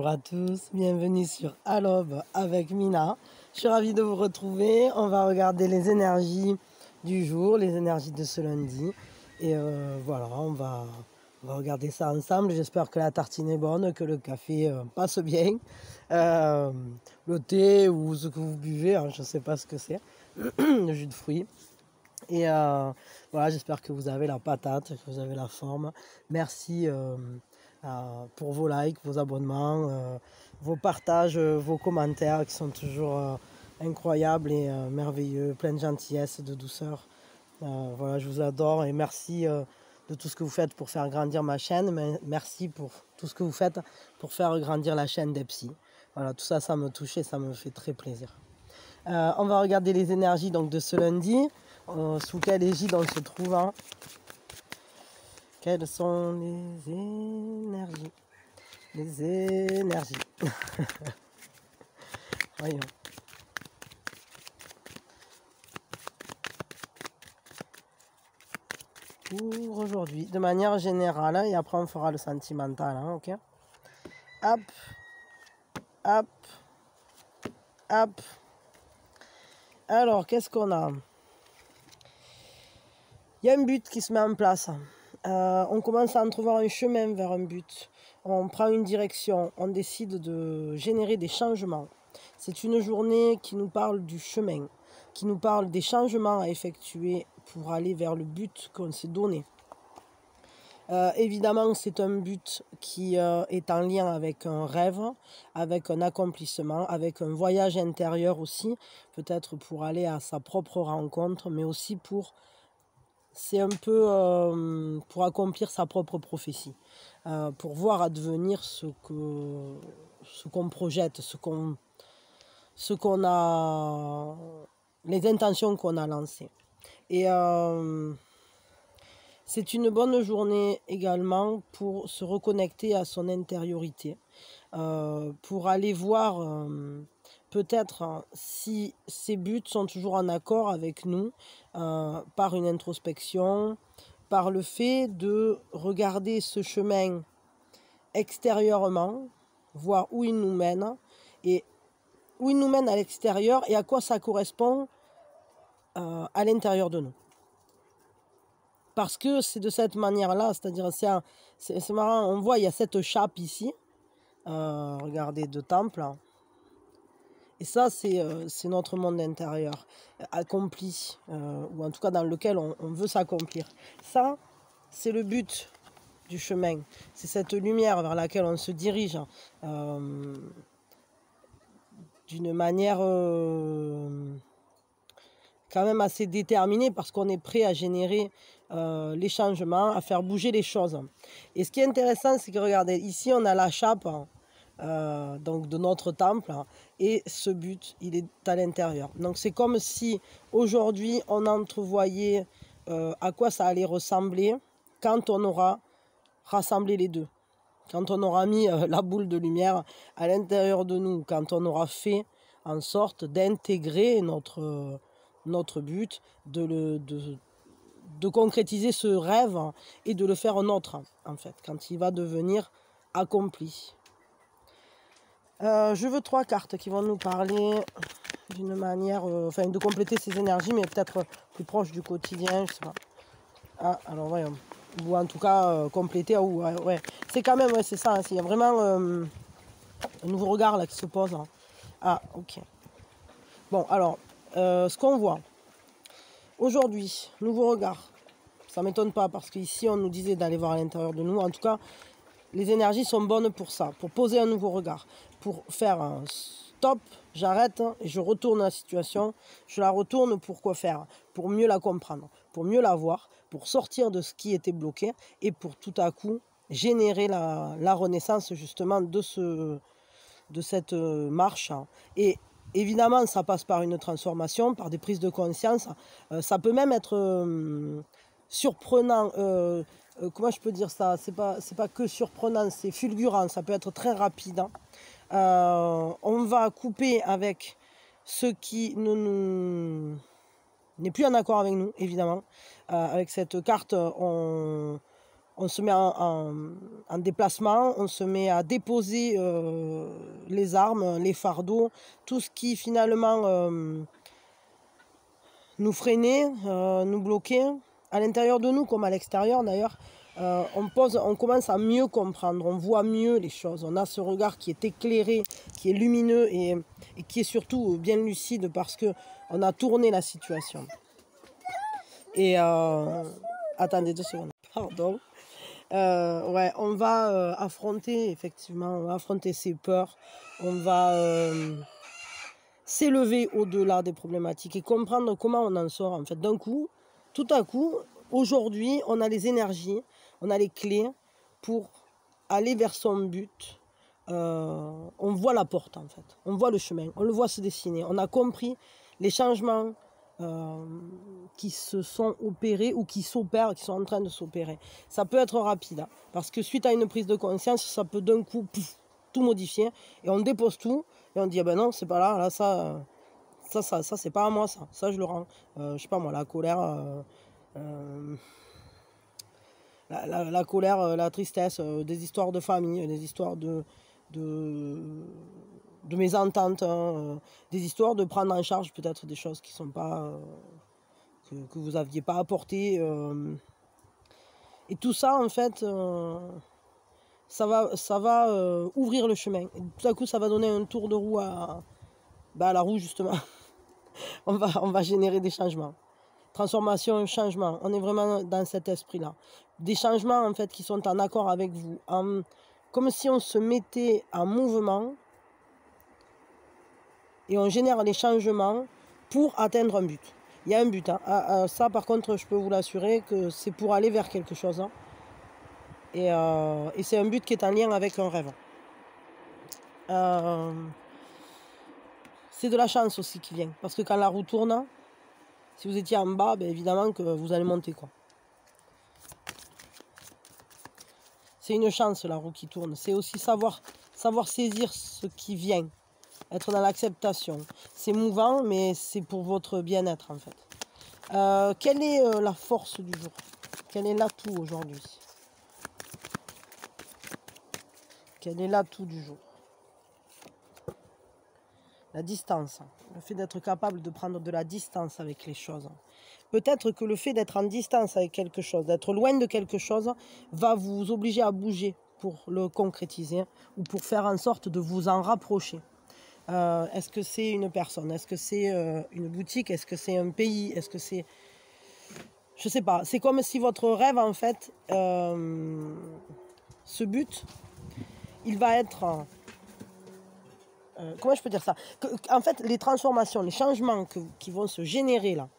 Bonjour à tous, bienvenue sur À l'Aube avec Mina. Je suis ravie de vous retrouver. On va regarder les énergies du jour, les énergies de ce lundi. Et voilà, on va regarder ça ensemble. J'espère que la tartine est bonne, que le café passe bien. Le thé ou ce que vous buvez, hein, je ne sais pas ce que c'est, le jus de fruits. Et voilà, j'espère que vous avez la patate, que vous avez la forme. Merci pour vos likes, vos abonnements, vos partages, vos commentaires qui sont toujours incroyables et merveilleux, plein de gentillesse, de douceur. Voilà, je vous adore et merci de tout ce que vous faites pour faire grandir ma chaîne. Mais merci pour tout ce que vous faites pour faire grandir la chaîne d'Epsi. Voilà, tout ça, ça me touche et ça me fait très plaisir. On va regarder les énergies donc, de ce lundi. Sous quelle égide on se trouve, hein? Quelles sont les énergies? Les énergies. Voyons. Pour aujourd'hui, de manière générale, et après on fera le sentimental, hein, ok? Hop, hop, hop. Alors, qu'est-ce qu'on a? Il y a un but qui se met en place. On commence à entrevoir un chemin vers un but. On prend une direction. On décide de générer des changements. C'est une journée qui nous parle du chemin, qui nous parle des changements à effectuer pour aller vers le but qu'on s'est donné. Évidemment, c'est un but qui est en lien avec un rêve, avec un accomplissement, avec un voyage intérieur aussi, peut-être pour aller à sa propre rencontre, mais aussi c'est un peu pour accomplir sa propre prophétie, pour voir advenir ce qu'on projette, ce qu'on a, les intentions qu'on a lancées. Et c'est une bonne journée également pour se reconnecter à son intériorité, pour aller voir peut-être si ces buts sont toujours en accord avec nous, par une introspection, par le fait de regarder ce chemin extérieurement, voir où il nous mène, et où il nous mène à l'extérieur et à quoi ça correspond à l'intérieur de nous. Parce que c'est de cette manière-là, c'est-à-dire c'est marrant, on voit il y a cette chape ici, regardez, de temple. Et ça, c'est notre monde intérieur, accompli, ou en tout cas dans lequel on veut s'accomplir. Ça, c'est le but du chemin. C'est cette lumière vers laquelle on se dirige d'une manière quand même assez déterminée parce qu'on est prêt à générer les changements, à faire bouger les choses. Et ce qui est intéressant, c'est que regardez, ici on a la chape donc de notre temple, et ce but, il est à l'intérieur. Donc c'est comme si aujourd'hui on entrevoyait à quoi ça allait ressembler quand on aura rassemblé les deux. Quand on aura mis la boule de lumière à l'intérieur de nous, quand on aura fait en sorte d'intégrer notre but, de concrétiser ce rêve et de le faire nôtre, en fait, quand il va devenir accompli. Je veux 3 cartes qui vont nous parler d'une manière, enfin de compléter ces énergies, mais peut-être plus proche du quotidien, je sais pas. Ah, alors voyons. Ou en tout cas compléter, ouais. C'est quand même, ouais, c'est ça, hein, il y a vraiment un nouveau regard là qui se pose. Hein. Ah, ok. Bon, alors, ce qu'on voit aujourd'hui, nouveau regard. Ça ne m'étonne pas parce qu'ici on nous disait d'aller voir à l'intérieur de nous. En tout cas, les énergies sont bonnes pour ça, pour poser un nouveau regard, pour faire un stop, j'arrête et je retourne la situation. Je la retourne pour quoi faire? Pour mieux la comprendre, pour mieux la voir, pour sortir de ce qui était bloqué et pour tout à coup générer la renaissance justement de cette marche. Et évidemment, ça passe par une transformation, par des prises de conscience. Ça peut même être surprenant. Comment je peux dire ça? C'est pas que surprenant, c'est fulgurant. Ça peut être très rapide. Hein. On va couper avec ce qui n'est plus en accord avec nous, évidemment. Avec cette carte, on on se met en déplacement, on se met à déposer les armes, les fardeaux, tout ce qui finalement nous freinait, nous bloquait, à l'intérieur de nous comme à l'extérieur d'ailleurs. On commence à mieux comprendre, on voit mieux les choses, on a ce regard qui est éclairé, qui est lumineux et qui est surtout bien lucide parce qu'on a tourné la situation. Et attendez 2 secondes, pardon. Ouais, on va affronter, effectivement, on va affronter ses peurs, on va s'élever au-delà des problématiques et comprendre comment on en sort en fait. D'un coup, tout à coup, aujourd'hui, on a les énergies, on a les clés pour aller vers son but. On voit la porte en fait, on voit le chemin, on le voit se dessiner. On a compris les changements qui se sont opérés ou qui s'opèrent, qui sont en train de s'opérer. Ça peut être rapide, hein, parce que suite à une prise de conscience, ça peut d'un coup tout modifier et on dépose tout et on dit ah ben non, c'est pas là, ça c'est pas à moi, ça je le rends. Je sais pas moi, la colère, la colère, la tristesse, des histoires de famille, des histoires de mésentente, hein, des histoires de prendre en charge peut-être des choses qui sont pas que vous n'aviez pas apporté. Et tout ça en fait, ça va ouvrir le chemin. Et tout à coup ça va donner un tour de roue à la roue justement. on va générer des changements. Transformation, changement. On est vraiment dans cet esprit-là. Des changements en fait qui sont en accord avec vous. Comme si on se mettait en mouvement et on génère les changements pour atteindre un but. Il y a un but. Hein. Ça, par contre, je peux vous l'assurer que c'est pour aller vers quelque chose. Hein. Et c'est un but qui est en lien avec un rêve. C'est de la chance aussi qui vient. Parce que quand la roue tourne, si vous étiez en bas, ben évidemment que vous allez monter, quoi. C'est une chance, la roue qui tourne. C'est aussi savoir saisir ce qui vient. Être dans l'acceptation. C'est mouvant, mais c'est pour votre bien-être, en fait. Quelle est la force du jour? Quel est l'atout aujourd'hui? Quel est l'atout du jour? La distance. Le fait d'être capable de prendre de la distance avec les choses. Peut-être que le fait d'être en distance avec quelque chose, d'être loin de quelque chose, va vous obliger à bouger pour le concrétiser ou pour faire en sorte de vous en rapprocher. Est-ce que c'est une personne? Est-ce que c'est une boutique? Est-ce que c'est un pays? Est-ce que c'est... Je sais pas. C'est comme si votre rêve, en fait, ce but, il va être... comment je peux dire ça? En fait, les transformations, les changements qui vont se générer là,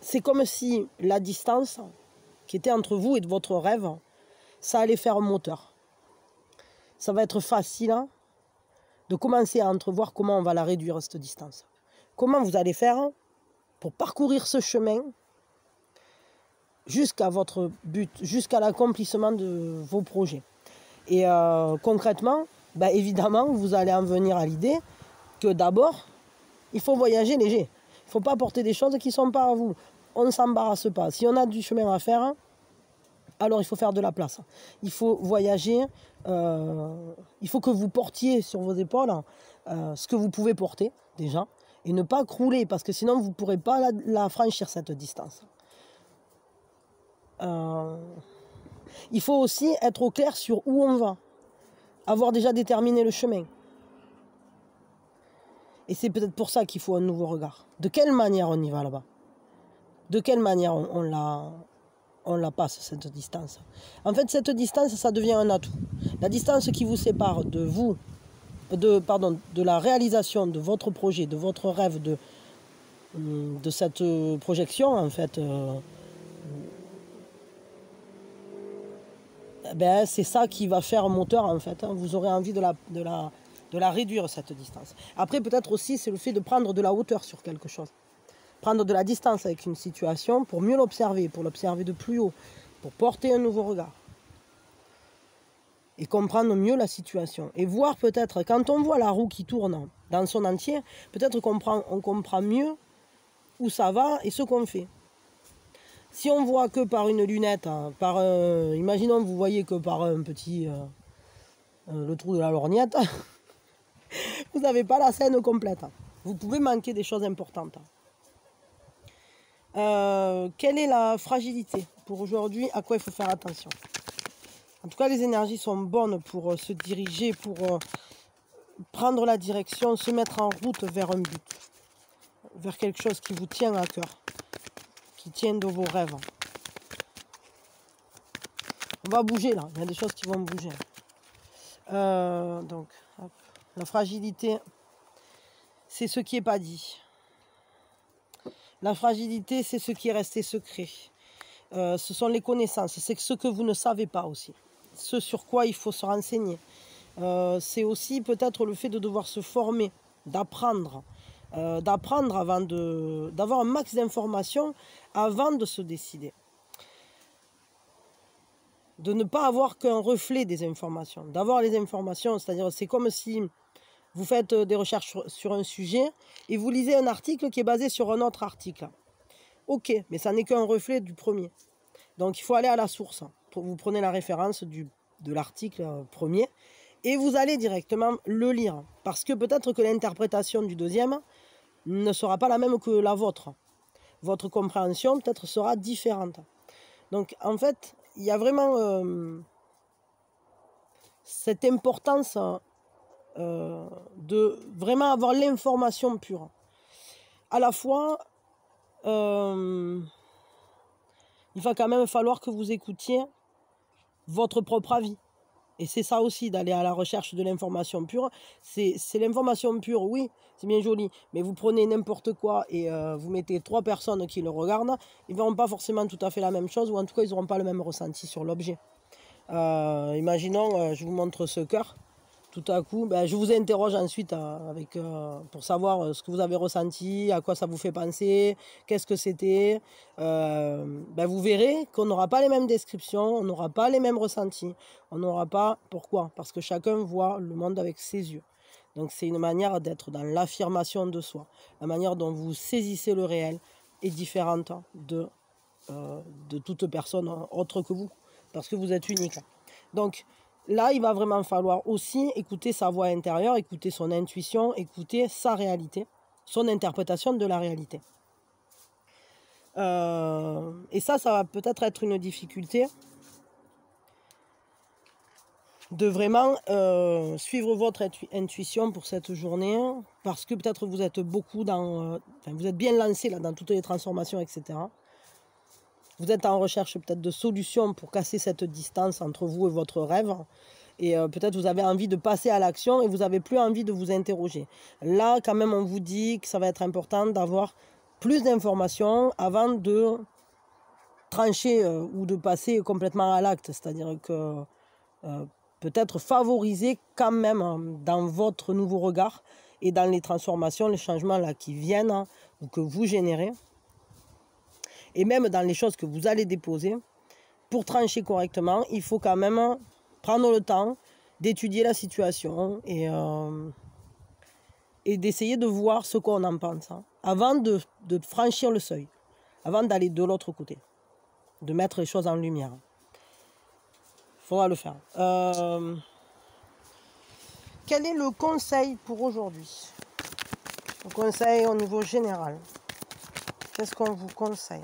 c'est comme si la distance qui était entre vous et de votre rêve, ça allait faire un moteur. Ça va être facile hein, de commencer à entrevoir comment on va la réduire, cette distance. Comment vous allez faire pour parcourir ce chemin jusqu'à votre but, jusqu'à l'accomplissement de vos projets. Et concrètement, ben évidemment, vous allez en venir à l'idée que d'abord, il faut voyager léger. Il ne faut pas porter des choses qui ne sont pas à vous. On ne s'embarrasse pas. Si on a du chemin à faire, alors il faut faire de la place. Il faut voyager. Il faut que vous portiez sur vos épaules ce que vous pouvez porter déjà et ne pas crouler parce que sinon vous ne pourrez pas la franchir cette distance. Il faut aussi être au clair sur où on va, avoir déjà déterminé le chemin. Et c'est peut-être pour ça qu'il faut un nouveau regard. De quelle manière on y va là-bas? De quelle manière on la passe, cette distance? En fait, cette distance, ça devient un atout. La distance qui vous sépare de vous, de la réalisation de votre projet, de votre rêve, de cette projection, en fait, ben, c'est ça qui va faire un moteur, en fait. Vous aurez envie de la réduire, cette distance. Après, peut-être aussi, c'est le fait de prendre de la hauteur sur quelque chose. Prendre de la distance avec une situation pour mieux l'observer, pour l'observer de plus haut, pour porter un nouveau regard. Et comprendre mieux la situation. Et voir peut-être, quand on voit la roue qui tourne dans son entier, peut-être qu'on comprend mieux où ça va et ce qu'on fait. Si on voit que par une lunette, hein, imaginons que vous voyez que par un petit... le trou de la lorgnette, vous n'avez pas la scène complète. Vous pouvez manquer des choses importantes. Quelle est la fragilité pour aujourd'hui? À quoi il faut faire attention? En tout cas, les énergies sont bonnes pour se diriger, pour prendre la direction, se mettre en route vers un but, vers quelque chose qui vous tient à cœur, qui tient de vos rêves. On va bouger là, il y a des choses qui vont bouger. Donc, hop. La fragilité, c'est ce qui n'est pas dit. La fragilité, c'est ce qui est resté secret. Ce sont les connaissances, c'est ce que vous ne savez pas aussi. Ce sur quoi il faut se renseigner. C'est aussi peut-être le fait de devoir se former, d'apprendre. D'apprendre avant d'avoir un max d'informations avant de se décider. De ne pas avoir qu'un reflet des informations. D'avoir les informations, c'est-à-dire c'est comme si... Vous faites des recherches sur un sujet et vous lisez un article qui est basé sur un autre article. Ok, mais ça n'est qu'un reflet du premier. Donc il faut aller à la source. Vous prenez la référence de l'article premier et vous allez directement le lire. Parce que peut-être que l'interprétation du deuxième ne sera pas la même que la vôtre. Votre compréhension peut-être sera différente. Donc en fait, il y a vraiment cette importance... de vraiment avoir l'information pure. À la fois, il va quand même falloir que vous écoutiez votre propre avis. Et c'est ça aussi, d'aller à la recherche de l'information pure. C'est l'information pure, oui, c'est bien joli. Mais vous prenez n'importe quoi et vous mettez 3 personnes qui le regardent, ils ne verront pas forcément tout à fait la même chose, ou en tout cas, ils n'auront pas le même ressenti sur l'objet. Imaginons, je vous montre ce cœur. Tout à coup, je vous interroge ensuite pour savoir ce que vous avez ressenti, à quoi ça vous fait penser, qu'est-ce que c'était. Vous verrez qu'on n'aura pas les mêmes descriptions, on n'aura pas les mêmes ressentis. On n'aura pas... Pourquoi? Parce que chacun voit le monde avec ses yeux. Donc c'est une manière d'être dans l'affirmation de soi. La manière dont vous saisissez le réel est différente de toute personne autre que vous. Parce que vous êtes unique. Donc... Là, il va vraiment falloir aussi écouter sa voix intérieure, écouter son intuition, écouter sa réalité, son interprétation de la réalité. Et ça va peut-être être une difficulté de vraiment suivre votre intuition pour cette journée, parce que peut-être vous êtes beaucoup vous êtes bien lancé là, dans toutes les transformations, etc. Vous êtes en recherche peut-être de solutions pour casser cette distance entre vous et votre rêve. Et peut-être vous avez envie de passer à l'action et vous n'avez plus envie de vous interroger. Là, quand même, on vous dit que ça va être important d'avoir plus d'informations avant de trancher ou de passer complètement à l'acte. C'est-à-dire que peut-être favoriser quand même dans votre nouveau regard et dans les transformations, les changements là qui viennent ou que vous générez. Et même dans les choses que vous allez déposer, pour trancher correctement, il faut quand même prendre le temps d'étudier la situation et d'essayer de voir ce qu'on en pense, avant de franchir le seuil, avant d'aller de l'autre côté, de mettre les choses en lumière. Il faudra le faire. Quel est le conseil pour aujourd'hui? Le conseil au niveau général. Qu'est-ce qu'on vous conseille?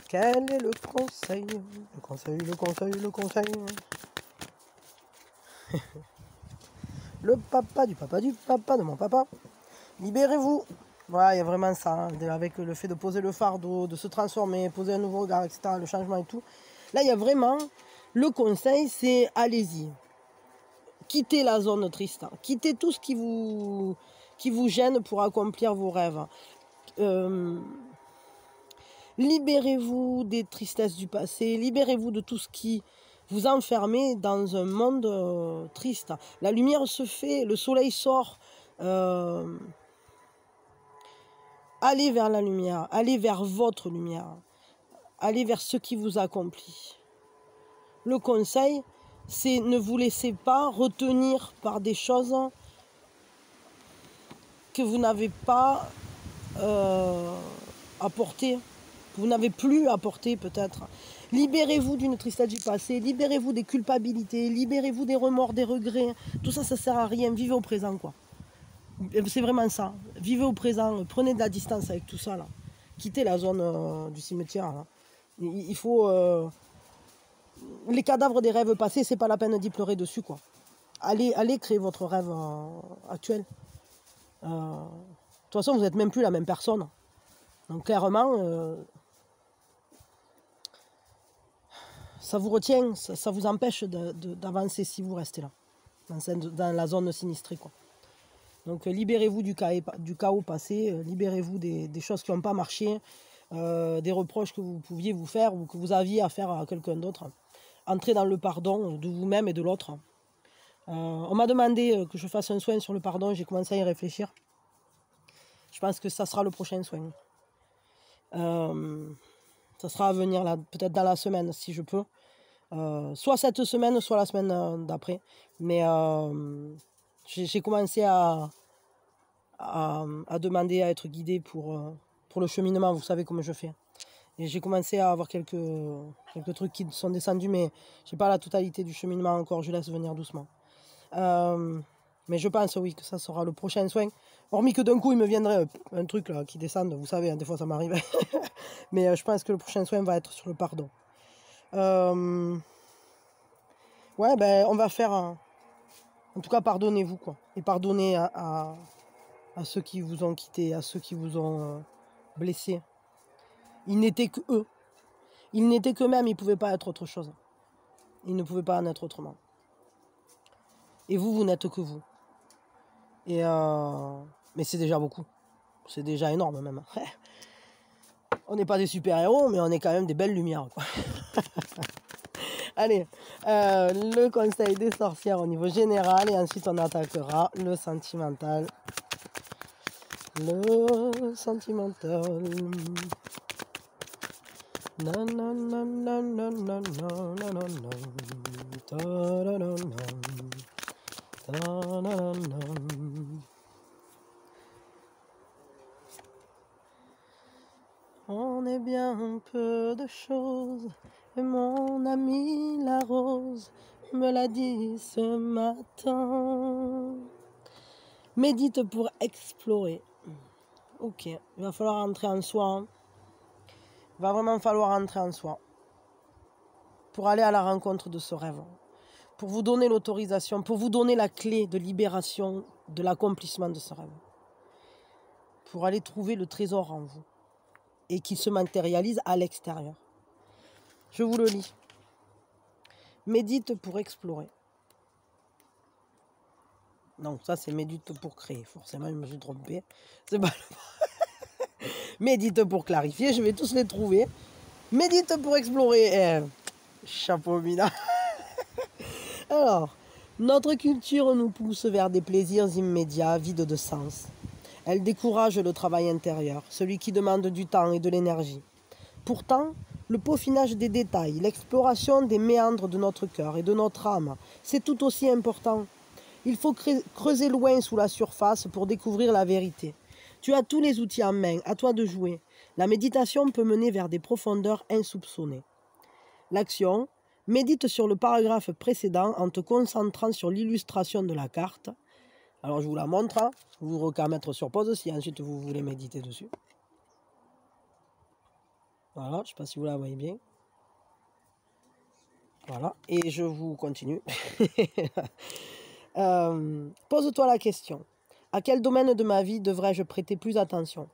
Quel est le conseil? Le conseil, le conseil, le conseil. Le papa du papa du papa de mon papa. Libérez-vous. Voilà, il y a vraiment ça, avec le fait de poser le fardeau, de se transformer, poser un nouveau regard, etc., le changement et tout. Là, il y a vraiment, le conseil, c'est allez-y. Quittez la zone triste. Quittez tout ce qui vous gêne pour accomplir vos rêves. Libérez-vous des tristesses du passé, libérez-vous de tout ce qui vous enferme dans un monde triste. La lumière se fait, le soleil sort. Allez vers la lumière, allez vers votre lumière, allez vers ce qui vous accomplit. Le conseil, c'est ne vous laissez pas retenir par des choses que vous n'avez pas à porter, que vous n'avez plus à porter peut-être. Libérez-vous d'une tristesse du passé, libérez-vous des culpabilités, libérez-vous des remords, des regrets. Tout ça, ça sert à rien. Vivez au présent, quoi. C'est vraiment ça. Vivez au présent, prenez de la distance avec tout ça, là. Quittez la zone du cimetière, là. Il faut... les cadavres des rêves passés, c'est pas la peine d'y pleurer dessus, quoi. Allez créer votre rêve actuel. De toute façon, vous n'êtes même plus la même personne. Donc clairement, ça vous retient, ça vous empêche d'avancer si vous restez là, dans la zone sinistrée, quoi. Donc libérez-vous du chaos passé, libérez-vous des choses qui n'ont pas marché, des reproches que vous pouviez vous faire ou que vous aviez à faire à quelqu'un d'autre. Entrez dans le pardon de vous-même et de l'autre. On m'a demandé que je fasse un soin sur le pardon, j'ai commencé à y réfléchir. Je pense que ça sera le prochain soin. Ça sera à venir peut-être dans la semaine si je peux. Soit cette semaine, soit la semaine d'après. Mais j'ai commencé à demander à être guidé pour le cheminement. Vous savez comment je fais. Et j'ai commencé à avoir quelques trucs qui sont descendus, mais je n'ai pas la totalité du cheminement encore. Je laisse venir doucement. Mais je pense, oui, que ça sera le prochain soin. Hormis que d'un coup, il me viendrait un truc là, qui descende. Vous savez, hein, des fois, ça m'arrive. Mais je pense que le prochain soin va être sur le pardon. Ouais, ben, on va faire... En tout cas, pardonnez-vous, quoi. Et pardonnez à ceux qui vous ont quitté, à ceux qui vous ont blessé. Ils n'étaient que eux. Ils n'étaient qu'eux-mêmes, ils ne pouvaient pas être autre chose. Ils ne pouvaient pas en être autrement. Et vous, vous n'êtes que vous. Et mais c'est déjà beaucoup. C'est déjà énorme, même. On n'est pas des super-héros, mais on est quand même des belles lumières, quoi. Allez, le conseil des sorcières au niveau général, et ensuite on attaquera le sentimental. Le sentimental. On est bien peu de choses, et mon ami la rose me l'a dit ce matin. Médite pour explorer. Ok, il va falloir entrer en soi. Il va vraiment falloir entrer en soi pour aller à la rencontre de ce rêve, pour vous donner l'autorisation, pour vous donner la clé de libération de l'accomplissement de ce rêve, pour aller trouver le trésor en vous et qu'il se matérialise à l'extérieur. Je vous le lis. Médite pour explorer. Non, ça c'est médite pour créer. Forcément, je me suis trompé. C'est pas le... Médite pour clarifier, je vais tous les trouver. Médite pour explorer. Chapeau Mina. Alors, notre culture nous pousse vers des plaisirs immédiats, vides de sens. Elle décourage le travail intérieur, celui qui demande du temps et de l'énergie. Pourtant, le peaufinage des détails, l'exploration des méandres de notre cœur et de notre âme, c'est tout aussi important. Il faut creuser loin sous la surface pour découvrir la vérité. Tu as tous les outils en main, à toi de jouer. La méditation peut mener vers des profondeurs insoupçonnées. L'action, médite sur le paragraphe précédent en te concentrant sur l'illustration de la carte. Alors je vous la montre, hein. Vous n'aurez qu'à mettre sur pause si ensuite vous voulez méditer dessus. Voilà, je ne sais pas si vous la voyez bien. Voilà, et je vous continue. Pose-toi la question. À quel domaine de ma vie devrais-je prêter plus attention?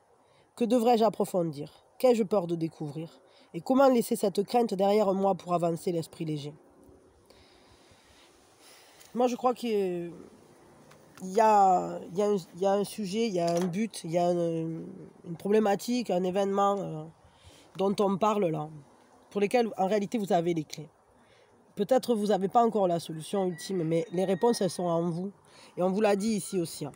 Que devrais-je approfondir? Qu'ai-je peur de découvrir? Et comment laisser cette crainte derrière moi pour avancer l'esprit léger? Moi, je crois qu'il y a un sujet, il y a un but, il y a une problématique, un événement dont on parle là, pour lesquels en réalité vous avez les clés. Peut-être vous n'avez pas encore la solution ultime, mais les réponses, elles sont en vous. Et on vous l'a dit ici aussi, hein,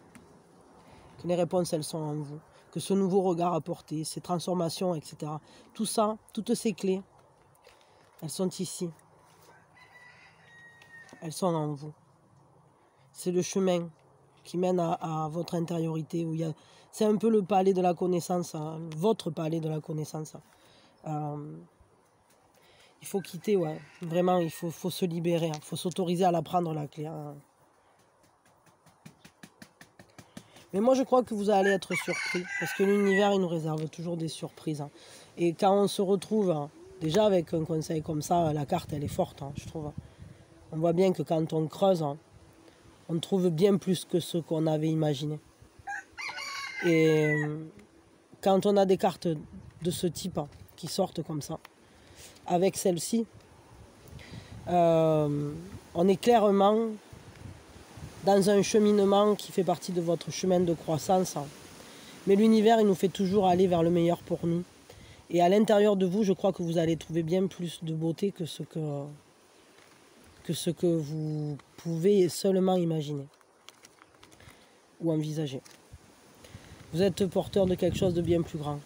que les réponses, elles sont en vous. Que ce nouveau regard apporté, ces transformations, etc. Tout ça, toutes ces clés, elles sont ici. Elles sont en vous. C'est le chemin qui mène à votre intériorité. Où c'est un peu le palais de la connaissance, hein, votre palais de la connaissance. Il faut quitter, ouais. Vraiment, il faut se libérer. Il faut s'autoriser à la prendre, la clé. Hein. Mais moi, je crois que vous allez être surpris. Parce que l'univers, il nous réserve toujours des surprises. Hein. Et quand on se retrouve, hein, déjà avec un conseil comme ça, la carte, elle est forte, hein, je trouve. On voit bien que quand on creuse, hein, on trouve bien plus que ce qu'on avait imaginé. Et quand on a des cartes de ce type hein, qui sortent comme ça, avec celle-ci, on est clairement dans un cheminement qui fait partie de votre chemin de croissance. Mais l'univers, il nous fait toujours aller vers le meilleur pour nous. Et à l'intérieur de vous, je crois que vous allez trouver bien plus de beauté que ce que vous pouvez seulement imaginer ou envisager. Vous êtes porteur de quelque chose de bien plus grand.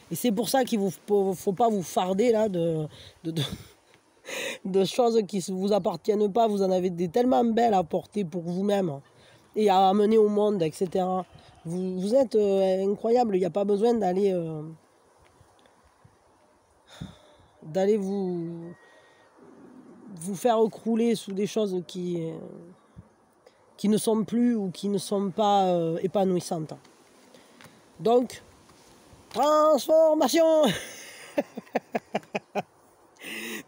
Et c'est pour ça qu'il ne faut pas vous farder là de choses qui ne vous appartiennent pas. Vous en avez des tellement belles à porter pour vous-même et à amener au monde, etc. Vous êtes incroyable. Il n'y a pas besoin d'aller vous faire crouler sous des choses qui ne sont plus ou qui ne sont pas épanouissantes. Donc, transformation.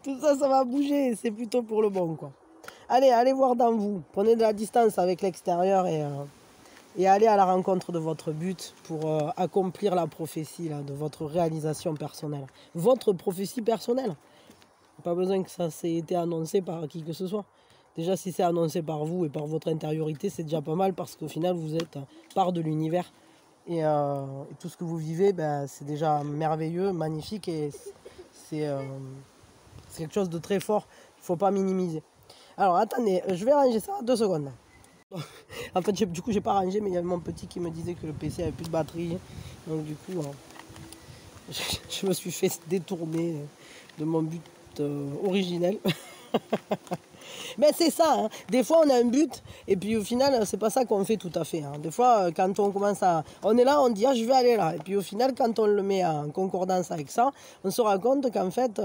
Tout ça, ça va bouger. C'est plutôt pour le bon, quoi. Allez voir dans vous. Prenez de la distance avec l'extérieur et allez à la rencontre de votre but pour accomplir la prophétie là, de votre réalisation personnelle. Votre prophétie personnelle. Pas besoin que ça ait été annoncé par qui que ce soit. Déjà, si c'est annoncé par vous et par votre intériorité, c'est déjà pas mal parce qu'au final, vous êtes part de l'univers. Et tout ce que vous vivez, ben, c'est déjà merveilleux, magnifique et c'est quelque chose de très fort. Il ne faut pas minimiser. Alors, attendez, je vais ranger ça 2 secondes. En fait, du coup, j'ai pas rangé, mais il y avait mon petit qui me disait que le PC avait plus de batterie. Donc, du coup, je me suis fait détourner de mon but originel. Mais c'est ça, hein. Des fois on a un but et puis au final c'est pas ça qu'on fait tout à fait. Hein. Des fois quand on commence on est là, on dit ah je vais aller là. Et puis au final quand on le met en concordance avec ça, on se rend compte qu'en fait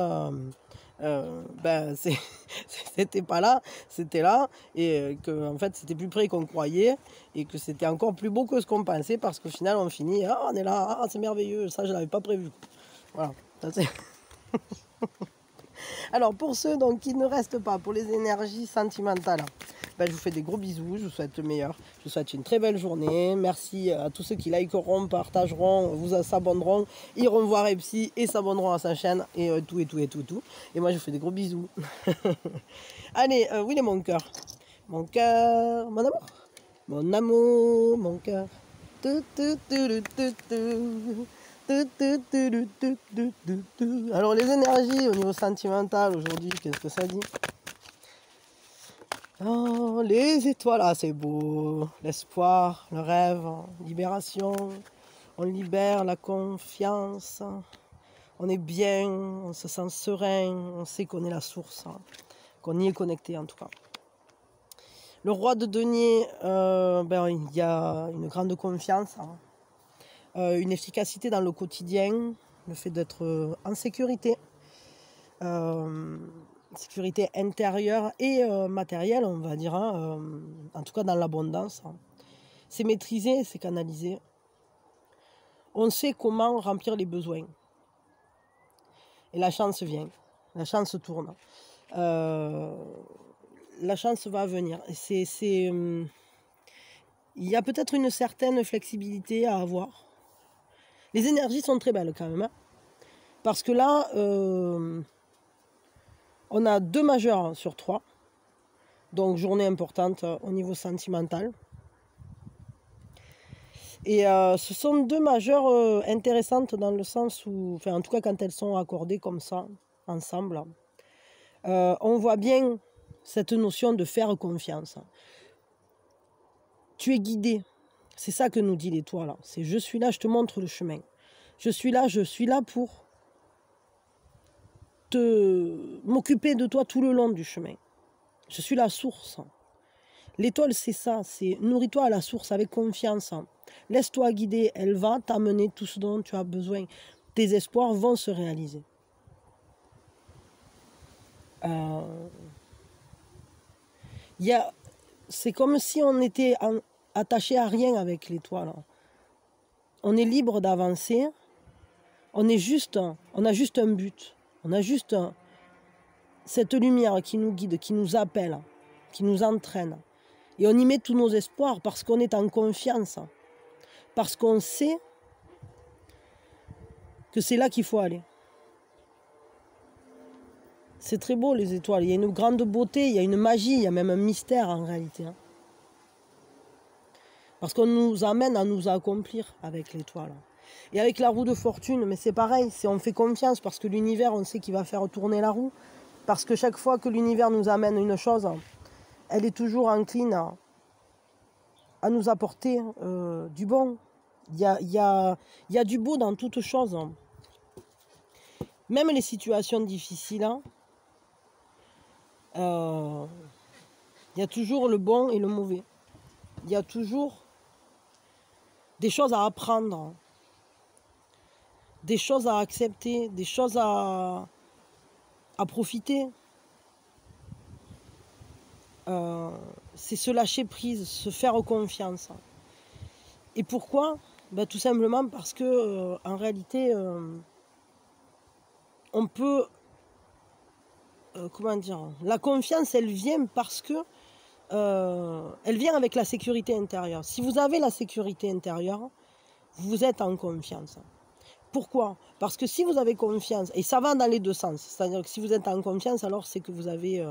ben, c'était pas là, c'était là et que en fait c'était plus près qu'on croyait et que c'était encore plus beau que ce qu'on pensait parce qu'au final on finit ah on est là, ah c'est merveilleux, ça je l'avais pas prévu. Voilà, ça c'est... Alors pour ceux donc, qui ne restent pas, pour les énergies sentimentales, ben, je vous fais des gros bisous, je vous souhaite le meilleur, je vous souhaite une très belle journée, merci à tous ceux qui likeront, partageront, vous s'abonneront, iront voir Epsi et s'abonneront à sa chaîne et tout. Et moi je vous fais des gros bisous. Allez, où il est mon cœur? Mon cœur, mon amour, mon cœur. Alors les énergies au niveau sentimental aujourd'hui, qu'est-ce que ça dit? Oh, les étoiles, ah c'est beau, l'espoir, le rêve, libération, on libère la confiance, on est bien, on se sent serein, on sait qu'on est la source, qu'on y est connecté en tout cas. Le roi de denier, ben, il y a une grande confiance, une efficacité dans le quotidien, le fait d'être en sécurité, sécurité intérieure et matérielle, on va dire, en tout cas dans l'abondance. C'est maîtrisé, c'est canalisé. On sait comment remplir les besoins. Et la chance vient, la chance tourne. La chance va venir. Il y a peut-être une certaine flexibilité à avoir. Les énergies sont très belles quand même. Hein, parce que là, on a 2 majeurs sur 3. Donc journée importante au niveau sentimental. Et ce sont 2 majeures intéressantes dans le sens où, enfin en tout cas quand elles sont accordées comme ça, ensemble, on voit bien cette notion de faire confiance. Tu es guidé. C'est ça que nous dit l'étoile. C'est je suis là, je te montre le chemin. Je suis là pour m'occuper de toi tout le long du chemin. Je suis la source. L'étoile, c'est ça, c'est nourris-toi à la source avec confiance. Laisse-toi guider, elle va t'amener tout ce dont tu as besoin. Tes espoirs vont se réaliser. C'est comme si on était attaché à rien avec l'étoile. On est libre d'avancer. On a juste un but. On a juste cette lumière qui nous guide, qui nous appelle, qui nous entraîne. Et on y met tous nos espoirs parce qu'on est en confiance. Parce qu'on sait que c'est là qu'il faut aller. C'est très beau les étoiles. Il y a une grande beauté, il y a une magie, il y a même un mystère en réalité. Parce qu'on nous amène à nous accomplir avec l'étoile. Et avec la roue de fortune, mais c'est pareil, on fait confiance parce que l'univers, on sait qu'il va faire tourner la roue. Parce que chaque fois que l'univers nous amène une chose, elle est toujours encline à nous apporter du bon. Il y a du beau dans toute chose. Même les situations difficiles, il y a toujours le bon et le mauvais. Il y a toujours des choses à apprendre, des choses à accepter, des choses à profiter. C'est se lâcher prise, se faire confiance. Et pourquoi ? Tout simplement parce que en réalité, on peut... comment dire ? La confiance, elle vient parce que elle vient avec la sécurité intérieure. Si vous avez la sécurité intérieure, vous êtes en confiance. Pourquoi ? Parce que si vous avez confiance, et ça va dans les deux sens, c'est-à-dire que si vous êtes en confiance, alors c'est que vous avez...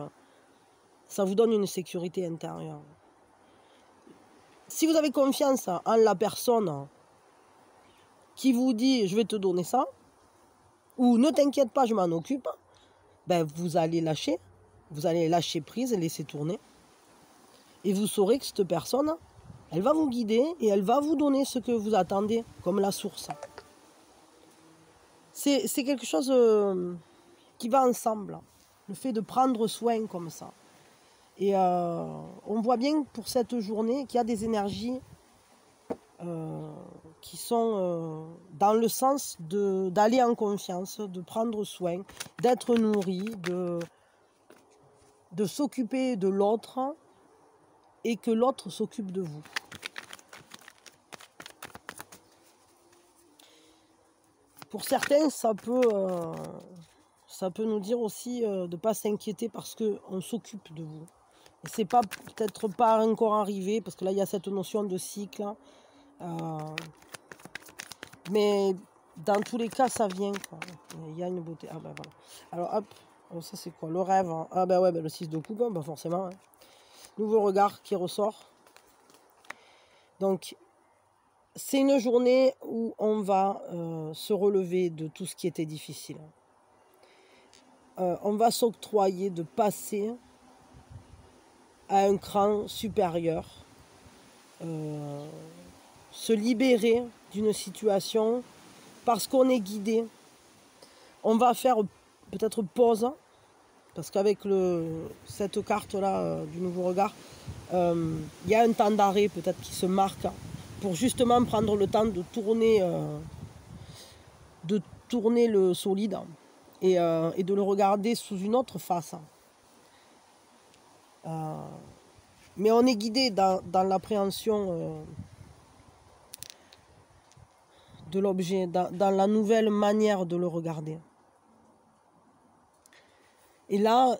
ça vous donne une sécurité intérieure. Si vous avez confiance en la personne qui vous dit « je vais te donner ça », ou « ne t'inquiète pas, je m'en occupe », vous allez lâcher prise, laisser tourner. Et vous saurez que cette personne, elle va vous guider et elle va vous donner ce que vous attendez comme la source. C'est quelque chose qui va ensemble, le fait de prendre soin comme ça. Et on voit bien pour cette journée qu'il y a des énergies qui sont dans le sens d'aller en confiance, de prendre soin, d'être nourri, de s'occuper de l'autre et que l'autre s'occupe de vous. Pour certains, ça peut nous dire aussi de ne pas s'inquiéter parce qu'on s'occupe de vous. Et c'est peut-être pas encore arrivé, parce que là, il y a cette notion de cycle. Mais dans tous les cas, ça vient, quoi. Il y a une beauté. Ah ben voilà. Alors hop, alors, ça c'est quoi ? Le rêve. Hein. Ah ben ouais, le 6 de coupe, forcément. Hein. Nouveau regard qui ressort. Donc, c'est une journée où on va se relever de tout ce qui était difficile. On va s'octroyer de passer à un cran supérieur. Se libérer d'une situation parce qu'on est guidé. On va faire peut-être pause, parce qu'avec cette carte-là du nouveau regard, il y a un temps d'arrêt peut-être qui se marque pour justement prendre le temps de tourner le solide et de le regarder sous une autre face. Mais on est guidé dans l'appréhension de l'objet, dans la nouvelle manière de le regarder. Et là,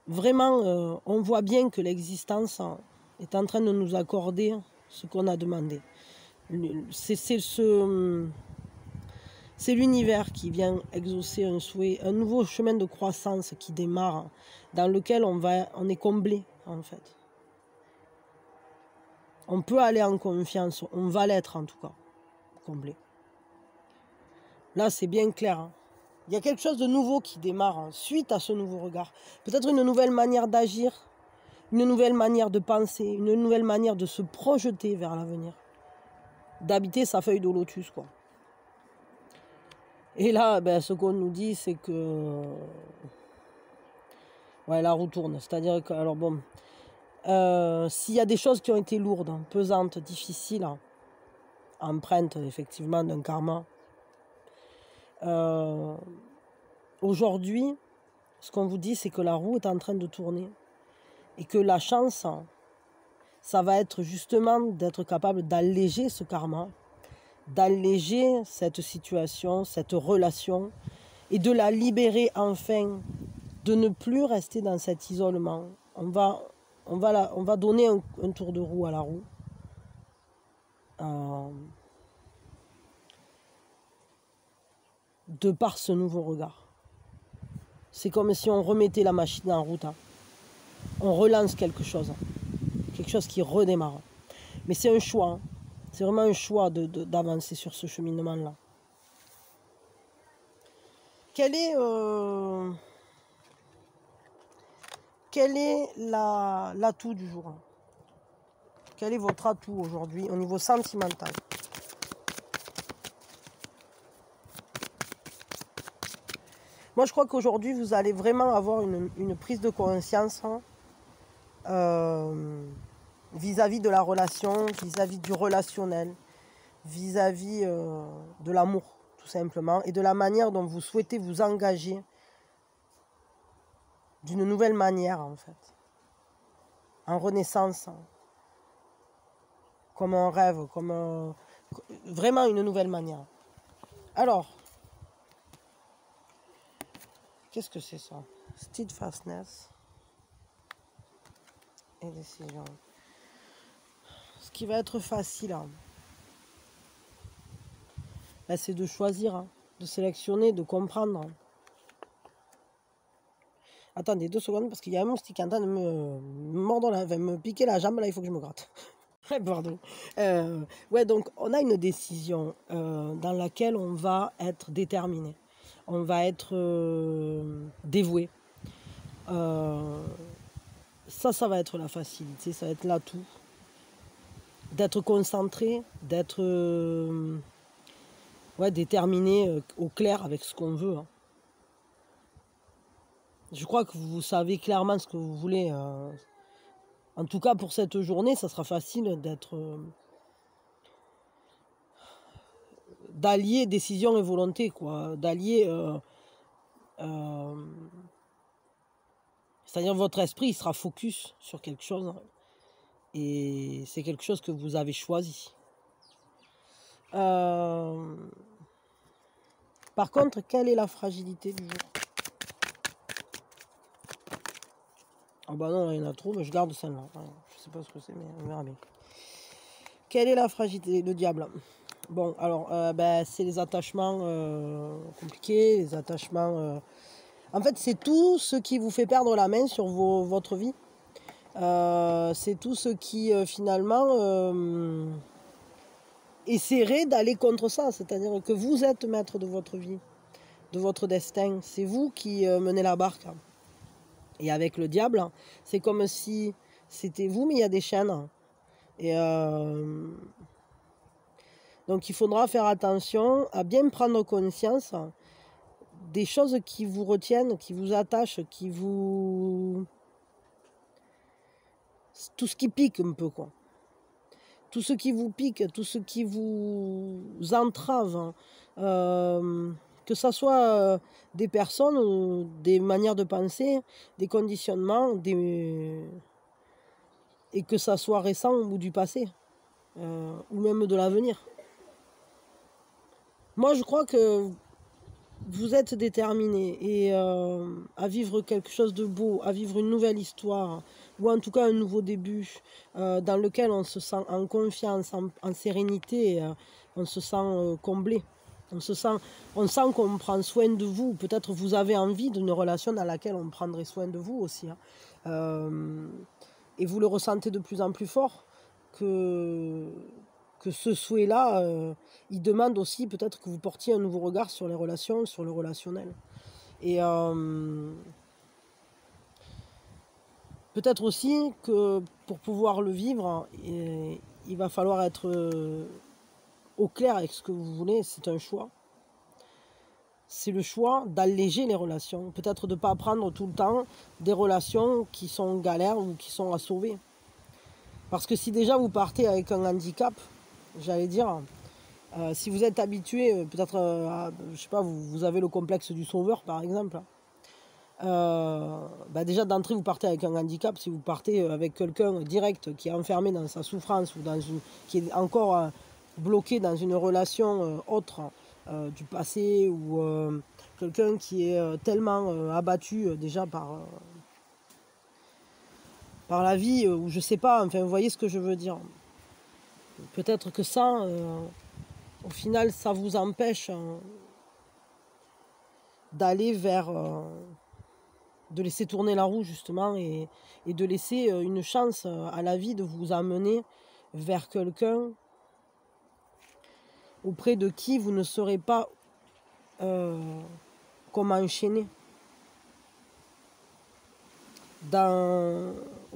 vraiment, on voit bien que l'existence est en train de nous accorder ce qu'on a demandé. C'est l'univers qui vient exaucer un souhait, un nouveau chemin de croissance qui démarre, dans lequel on est comblé, en fait. On peut aller en confiance, on va l'être en tout cas, comblé. Là, c'est bien clair. Hein. Il y a quelque chose de nouveau qui démarre suite à ce nouveau regard. Peut-être une nouvelle manière d'agir, une nouvelle manière de penser, une nouvelle manière de se projeter vers l'avenir. D'habiter sa feuille de lotus, quoi. Et là, ce qu'on nous dit, c'est que... ouais, la roue tourne. C'est-à-dire que, alors bon... S'il y a des choses qui ont été lourdes, pesantes, difficiles, empreintes effectivement d'un karma, aujourd'hui, ce qu'on vous dit, c'est que la roue est en train de tourner et que la chance, ça va être justement d'être capable d'alléger ce karma, d'alléger cette situation, cette relation et de la libérer enfin, de ne plus rester dans cet isolement. On va donner un tour de roue à la roue. De par ce nouveau regard. C'est comme si on remettait la machine en route. On relance quelque chose qui redémarre. Mais c'est un choix. C'est vraiment un choix d'avancer sur ce cheminement-là. Quel est l'atout du jour? Quel est votre atout aujourd'hui au niveau sentimental? Moi, je crois qu'aujourd'hui, vous allez vraiment avoir une prise de conscience vis-à-vis de la relation, vis-à-vis du relationnel, vis-à-vis de l'amour, tout simplement, et de la manière dont vous souhaitez vous engager d'une nouvelle manière, en fait, en renaissance, comme un rêve, vraiment une nouvelle manière. Alors, qu'est-ce que c'est ça? Steadfastness et décision. Ce qui va être facile, c'est de choisir, de sélectionner, de comprendre. Attendez 2 secondes parce qu'il y a un moustique qui est en train de me mordre me piquer la jambe, là il faut que je me gratte. Pardon. Ouais, donc on a une décision dans laquelle on va être déterminé. On va être dévoué. Ça va être la facilité, ça va être l'atout. D'être concentré, d'être déterminé au clair avec ce qu'on veut. Je crois que vous savez clairement ce que vous voulez. En tout cas, pour cette journée, ça sera facile d'allier décision et volonté, quoi. D'allier... c'est-à-dire votre esprit, il sera focus sur quelque chose. Et c'est quelque chose que vous avez choisi. Par contre, quelle est la fragilité du jour? Ah bah non, il y en a trop, mais je garde celle-là. Je sais pas ce que c'est, mais on verra bien. Quelle est la fragilité? Le diable. Bon, alors, c'est les attachements compliqués, les attachements... En fait, c'est tout ce qui vous fait perdre la main sur votre vie. C'est tout ce qui, finalement, essaierait d'aller contre ça. C'est-à-dire que vous êtes maître de votre vie, de votre destin. C'est vous qui menez la barque. Et avec le diable, c'est comme si c'était vous, mais il y a des chaînes. Et donc il faudra faire attention à bien prendre conscience des choses qui vous retiennent, qui vous attachent, tout ce qui pique un peu, quoi. Tout ce qui vous pique, tout ce qui vous entrave, que ce soit des personnes, ou des manières de penser, des conditionnements, et que ça soit récent ou du passé, ou même de l'avenir. Moi, je crois que vous êtes déterminé et à vivre quelque chose de beau, à vivre une nouvelle histoire, ou en tout cas un nouveau début, dans lequel on se sent en confiance, en sérénité, on se sent comblé. On sent qu'on prend soin de vous. Peut-être vous avez envie d'une relation dans laquelle on prendrait soin de vous aussi. Et vous le ressentez de plus en plus fort que ce souhait-là, il demande aussi peut-être que vous portiez un nouveau regard sur les relations, sur le relationnel. Et peut-être aussi que pour pouvoir le vivre, il va falloir être au clair avec ce que vous voulez. C'est un choix. C'est le choix d'alléger les relations. Peut-être de ne pas prendre tout le temps des relations qui sont galères ou qui sont à sauver. Parce que si déjà vous partez avec un handicap, j'allais dire, si vous êtes habitué, peut-être, je sais pas, vous avez le complexe du sauveur par exemple, bah déjà d'entrée vous partez avec un handicap. Si vous partez avec quelqu'un direct qui est enfermé dans sa souffrance ou qui est encore bloqué dans une relation autre du passé, ou quelqu'un qui est tellement abattu déjà par la vie, ou je sais pas, enfin vous voyez ce que je veux dire. Peut-être que ça, au final, ça vous empêche d'aller vers, de laisser tourner la roue justement, et de laisser une chance à la vie de vous amener vers quelqu'un auprès de qui vous ne saurez pas comment enchaîner,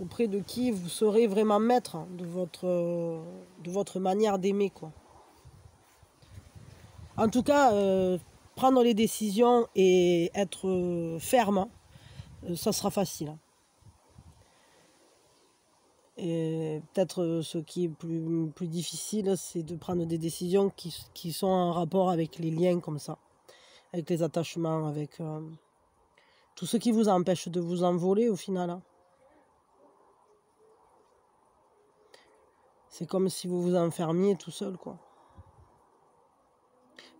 auprès de qui vous serez vraiment maître de votre manière d'aimer, quoi. En tout cas, prendre les décisions et être ferme, ça sera facile. Et peut-être ce qui est plus difficile, c'est de prendre des décisions qui sont en rapport avec les liens comme ça, avec les attachements, avec tout ce qui vous empêche de vous envoler au final, hein. C'est comme si vous vous enfermiez tout seul, quoi.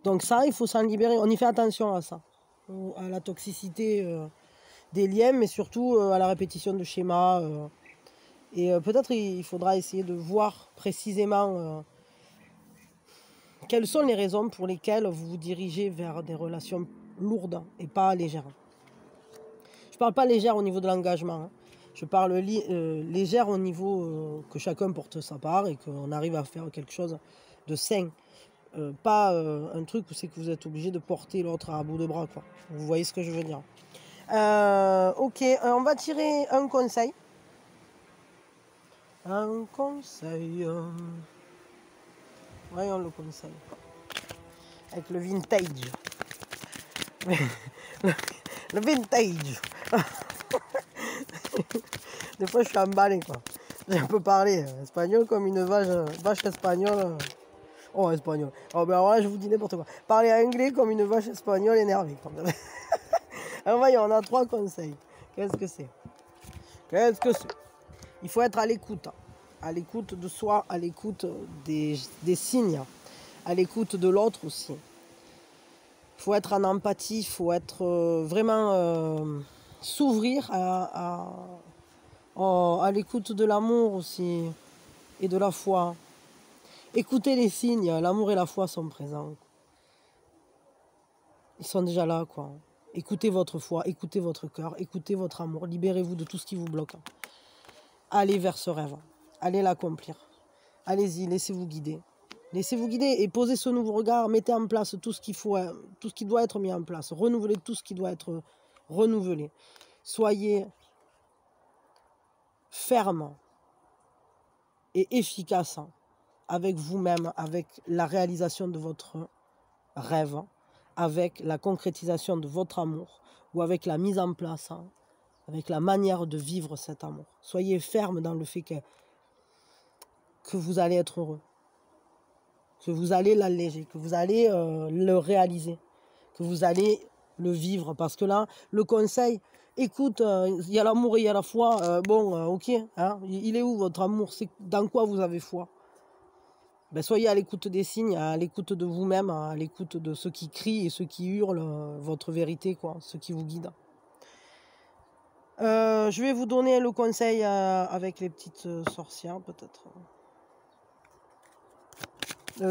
Donc ça, il faut s'en libérer. On y fait attention à ça, à la toxicité des liens, mais surtout à la répétition de schémas. Et peut-être il faudra essayer de voir précisément quelles sont les raisons pour lesquelles vous vous dirigez vers des relations lourdes et pas légères. Je ne parle pas légère au niveau de l'engagement, hein. Je parle légère au niveau que chacun porte sa part et qu'on arrive à faire quelque chose de sain. Pas un truc où c'est que vous êtes obligé de porter l'autre à bout de bras, quoi. Vous voyez ce que je veux dire. Ok, on va tirer un conseil. Un conseil. Voyons le conseil. Avec le vintage. Le vintage. Des fois je suis emballé, quoi. Je peux parler espagnol comme une vache espagnole. Oh, espagnol. Oh, ben alors là, je vous dis n'importe quoi. Parler anglais comme une vache espagnole énervée. Alors voyons, on a 3 conseils. Qu'est-ce que c'est? Il faut être à l'écoute. À l'écoute de soi, à l'écoute des signes, à l'écoute de l'autre aussi. Il faut être en empathie, il faut être vraiment s'ouvrir à l'écoute de l'amour aussi et de la foi. Écoutez les signes, l'amour et la foi sont présents. Ils sont déjà là, quoi. Écoutez votre foi, écoutez votre cœur, écoutez votre amour, libérez-vous de tout ce qui vous bloque. Allez vers ce rêve, allez l'accomplir. Allez-y, laissez-vous guider. Laissez-vous guider et posez ce nouveau regard, mettez en place tout ce qu'il faut, tout ce qui doit être mis en place, renouvelez tout ce qui doit être renouvelé. Soyez ferme et efficace avec vous-même, avec la réalisation de votre rêve, avec la concrétisation de votre amour, ou avec la mise en place, avec la manière de vivre cet amour. Soyez ferme dans le fait que vous allez être heureux, que vous allez l'alléger, que vous allez le réaliser, que vous allez le vivre. Parce que là, le conseil, écoute, il y a l'amour et il y a la foi, ok, hein, il est où votre amour? C'est dans quoi vous avez foi? Ben, soyez à l'écoute des signes, à l'écoute de vous-même, à l'écoute de ceux qui crient et ceux qui hurlent votre vérité, quoi, ceux qui vous guident. Je vais vous donner le conseil avec les petites sorcières, peut-être.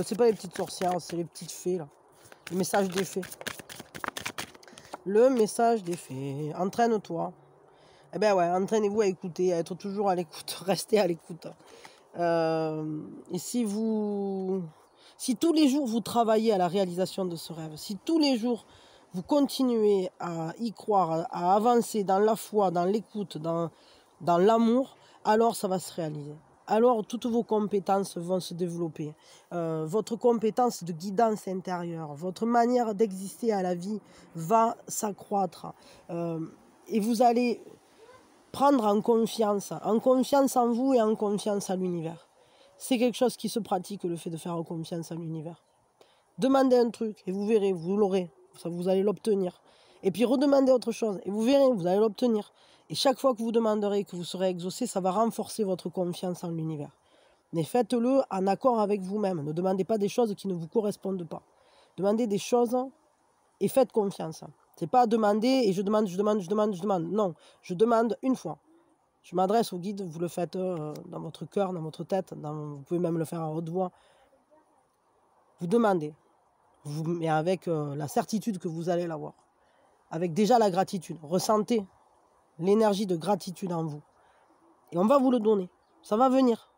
C'est pas les petites sorcières, c'est les petites fées, là. Le message des fées. Le message des fées. Entraîne-toi. Eh ben ouais, entraînez-vous à écouter, à être toujours à l'écoute. Restez à l'écoute. Et si tous les jours vous travaillez à la réalisation de ce rêve, si tous les jours vous continuez à y croire, à avancer dans la foi, dans l'écoute, dans l'amour, alors ça va se réaliser. Alors toutes vos compétences vont se développer. Votre compétence de guidance intérieure, votre manière d'exister à la vie va s'accroître. Et vous allez prendre en confiance en vous et en confiance à l'univers. C'est quelque chose qui se pratique, le fait de faire confiance à l'univers. Demandez un truc et vous verrez, vous l'aurez, vous allez l'obtenir. Et puis redemandez autre chose et vous verrez, vous allez l'obtenir. Et chaque fois que vous demanderez, que vous serez exaucé, ça va renforcer votre confiance en l'univers. Mais faites-le en accord avec vous-même. Ne demandez pas des choses qui ne vous correspondent pas. Demandez des choses et faites confiance. C'est pas demander et je demande. Non, je demande une fois. Je m'adresse au guide, vous le faites dans votre cœur, dans votre tête, vous pouvez même le faire à haute voix. Vous demandez, mais avec la certitude que vous allez l'avoir. Avec déjà la gratitude. Ressentez l'énergie de gratitude en vous. Et on va vous le donner. Ça va venir.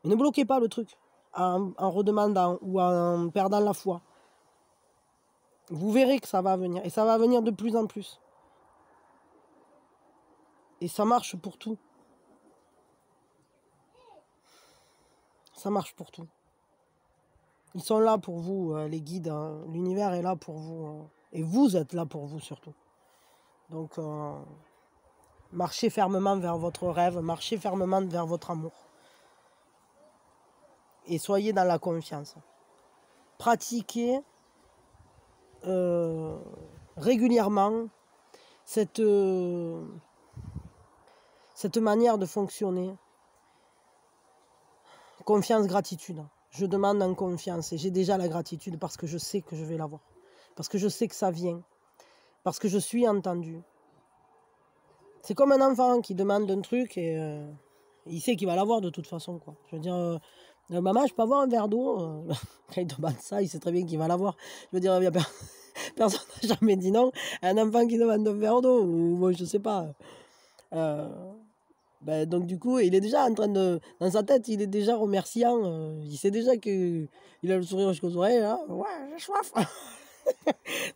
Mais ne bloquez pas le truc en redemandant ou en perdant la foi. Vous verrez que ça va venir. Et ça va venir de plus en plus. Et ça marche pour tout. Ça marche pour tout. Ils sont là pour vous, les guides. L'univers est là pour vous. Et vous êtes là pour vous surtout. Donc, marchez fermement vers votre rêve. Marchez fermement vers votre amour. Et soyez dans la confiance. Pratiquez régulièrement cette manière de fonctionner. Confiance, gratitude. Je demande en confiance et j'ai déjà la gratitude parce que je sais que je vais l'avoir. Parce que je sais que ça vient. Parce que je suis entendu. C'est comme un enfant qui demande un truc et il sait qu'il va l'avoir de toute façon, quoi. Je veux dire, maman, je peux avoir un verre d'eau Quand il demande ça, il sait très bien qu'il va l'avoir. Je veux dire, personne n'a jamais dit non à un enfant qui demande un verre d'eau. Ou moi, je sais pas. Donc du coup, il est déjà en train de... Dans sa tête, il est déjà remerciant. Il sait déjà qu'il a le sourire jusqu'aux oreilles. Là. Ouais, j'ai soif.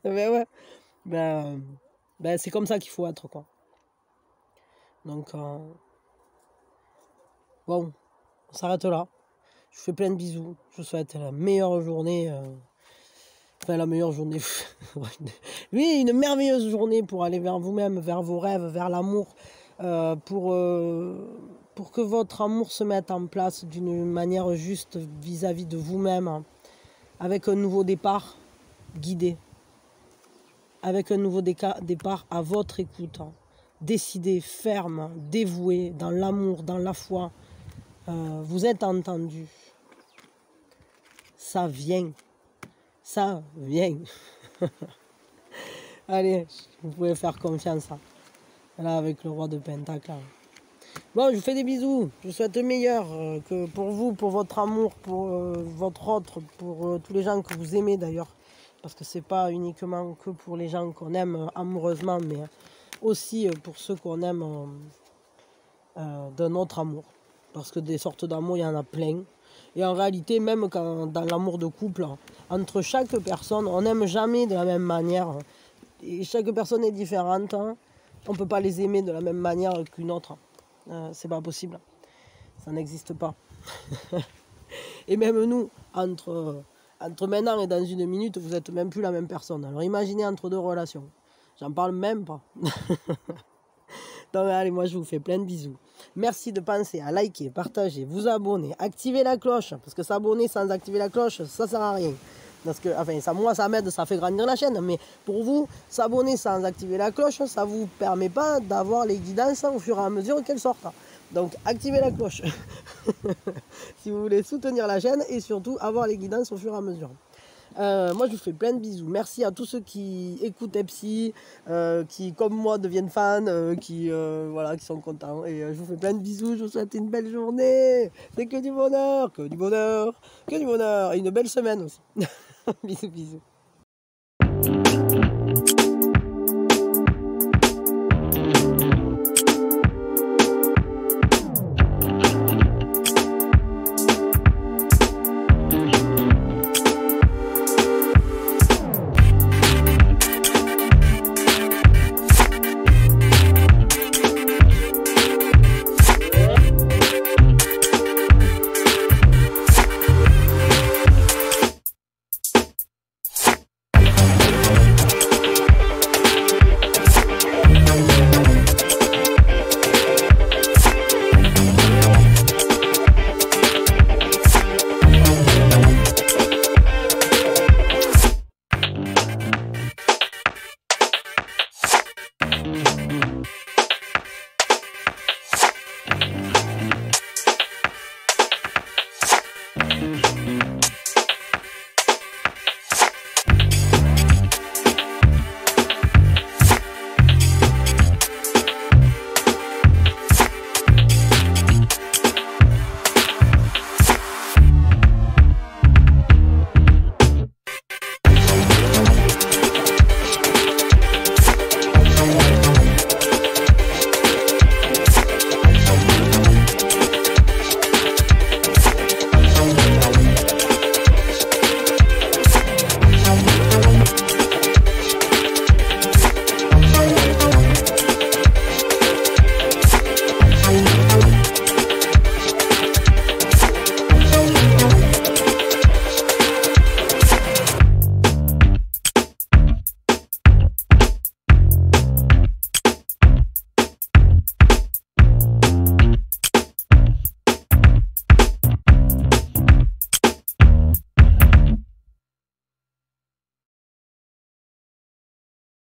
Ouais. C'est comme ça qu'il faut être, quoi. Donc, bon, on s'arrête là. Je vous fais plein de bisous. Je vous souhaite la meilleure journée. La meilleure journée. Oui, une merveilleuse journée pour aller vers vous-même, vers vos rêves, vers l'amour. Pour que votre amour se mette en place d'une manière juste vis-à-vis de vous-même. Hein, avec un nouveau départ guidé. Avec un nouveau départ à votre écoute. Hein, décidé, ferme, dévoué, dans l'amour, dans la foi. Vous êtes entendu. Ça vient. Ça vient. Allez, vous pouvez faire confiance. Hein. Là, avec le roi de Pentacle. Hein. Bon, je vous fais des bisous. Je vous souhaite le meilleur que pour vous, pour votre amour, pour votre autre, pour tous les gens que vous aimez d'ailleurs. Parce que c'est pas uniquement que pour les gens qu'on aime amoureusement, mais aussi pour ceux qu'on aime d'un autre amour. Parce que des sortes d'amour, il y en a plein. Et en réalité, même quand, dans l'amour de couple, entre chaque personne, on n'aime jamais de la même manière. Et chaque personne est différente. Hein. On ne peut pas les aimer de la même manière qu'une autre. C'est pas possible. Ça n'existe pas. Et même nous, entre maintenant et dans une minute, vous n'êtes même plus la même personne. Alors imaginez entre deux relations. J'en parle même pas. Donc allez, moi je vous fais plein de bisous. Merci de penser à liker, partager, vous abonner, activer la cloche. Parce que s'abonner sans activer la cloche, ça sert à rien. Parce que, enfin, moi ça m'aide, ça fait grandir la chaîne. Mais pour vous, s'abonner sans activer la cloche, ça ne vous permet pas d'avoir les guidances au fur et à mesure qu'elles sortent. Donc activez la cloche. Si vous voulez soutenir la chaîne et surtout avoir les guidances au fur et à mesure. Moi je vous fais plein de bisous. Merci à tous ceux qui écoutent Epsi, qui comme moi deviennent fans, qui sont contents. Et je vous fais plein de bisous, je vous souhaite une belle journée. C'est que du bonheur, que du bonheur, que du bonheur. Et une belle semaine aussi. Bisous, bisous.